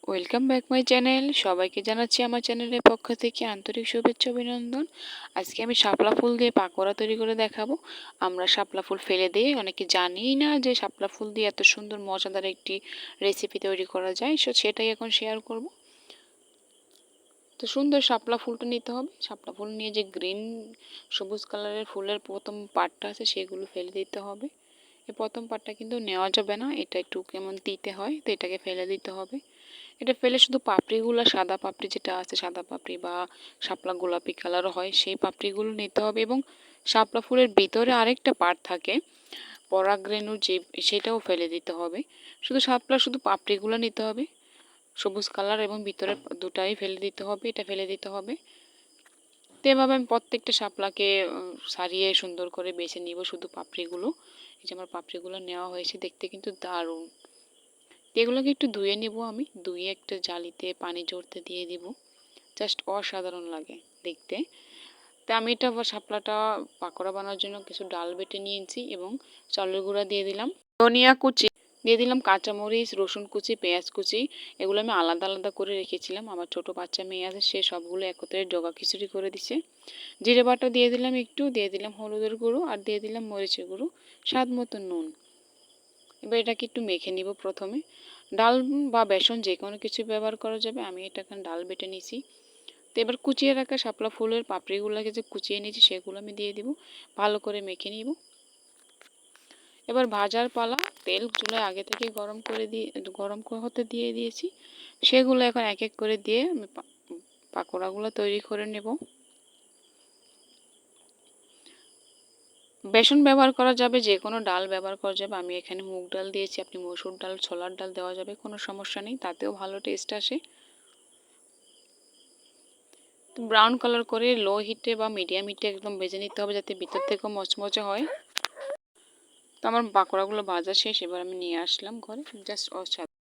Welcome back my channel. সবাইকে জানাচ্ছি আমার চ্যানেলের পক্ষ থেকে আন্তরিক শুভেচ্ছা অভিনন্দন। আজকে আমি শাপলা ফুল দিয়ে পাকোড়া তৈরি করে দেখাবো। আমরা শাপলা ফুল ফেলে দিয়ে অনেকে জানিই না যে শাপলা ফুল দিয়ে এত সুন্দর মজাদার একটি রেসিপি তৈরি করা যায়, সেটাই এখন শেয়ার করব। তো সুন্দর শাপলা ফুলটা নিতে হবে। শাপলা ফুল নিয়ে যে গ্রিন সবুজ কালারের ফুলের প্রথম পার্টটা আছে সেগুলো ফেলে দিতে হবে। এই প্রথম পার্টটা কিন্তু নেওয়া যাবে না, এটা একটু কেমন তিতে হয়, তো এটাকে ফেলে দিতে হবে। এটা ফেলে শুধু পাপড়িগুলো, সাদা পাপড়ি যেটা আছে, সাদা পাপড়ি বা শাপলা গোলাপি কালারও হয়, সেই পাপড়িগুলো নিতে হবে। এবং শাপলা ফুলের ভিতরে আরেকটা পার্ট থাকে পরাগরেণু, যে সেটাও ফেলে দিতে হবে। শুধু পাপড়িগুলো নিতে হবে, সবুজ কালার এবং ভিতরে দুটাই ফেলে দিতে হবে, এটা ফেলে দিতে হবে। তো এভাবে আমি প্রত্যেকটা শাপলাকে সারিয়ে সুন্দর করে বেছে নিব শুধু পাপড়িগুলো। এই যে আমার পাপড়িগুলো নেওয়া হয়েছে, দেখতে কিন্তু দারুণ। এগুলোকে একটু ধুয়ে নিব, আমি ধুয়ে একটা জালিতে পানি ঝরতে দিয়ে দিব, জাস্ট অসাধারণ লাগে দেখতে। তো আমি এটা শাপলাটা পাকোড়া বানানোর জন্য কিছু ডাল বেটে নিয়েছি এবং চালের গুঁড়া দিয়ে দিলাম, ধনিয়া কুচি দিয়ে দিলাম, কাঁচামরিচ, রসুন কুচি, পেঁয়াজ কুচি, এগুলো আমি আলাদা আলাদা করে রেখেছিলাম। আমার ছোট বাচ্চা মেয়ে আছে, সে সবগুলো একত্রে জগা খিচুড়ি করে দিছে। জিরে বাটা দিয়ে দিলাম একটু, দিয়ে দিলাম হলুদের গুঁড়ো, আর দিয়ে দিলাম মরিচের গুঁড়ো, স্বাদ মতো নুন। এবার এটাকে একটু মেখে নিব। প্রথমে ডাল বা বেসন যে কোনো কিছু ব্যবহার করা যাবে, আমি এটা এখন ডাল বেটে নিছি। তো এবার কুচিয়ে রাখা শাপলা ফুলের পাপড়িগুলোকে যে কুচিয়ে নিয়েছি সেগুলো আমি দিয়ে দিব, ভালো করে মেখে নিব। এবার ভাজার পালা। তেল চুলায় আগে থেকে গরম হতে দিয়ে দিয়েছি, সেগুলো এখন এক এক করে দিয়ে আমি পাকোড়াগুলো তৈরি করে নেব। বেসন ব্যবহার করা যাবে, যে কোনো ডাল ব্যবহার করা যাবে। আমি এখানে মুগ ডাল দিয়েছি, আপনি মসুর ডাল, ছোলার ডাল দেওয়া যাবে, কোনো সমস্যা নেই, তাতেও ভালো টেস্ট আসে। তো ব্রাউন কালার করে লো হিটে বা মিডিয়াম হিটে একদম ভেজে নিতে হবে, যাতে ভিতর থেকেও মচমচে হয়। তো আমার পাকোড়াগুলো ভাজা শেষ, এবার আমি নিয়ে আসলাম ঘরে। জাস্ট অসাধারণ।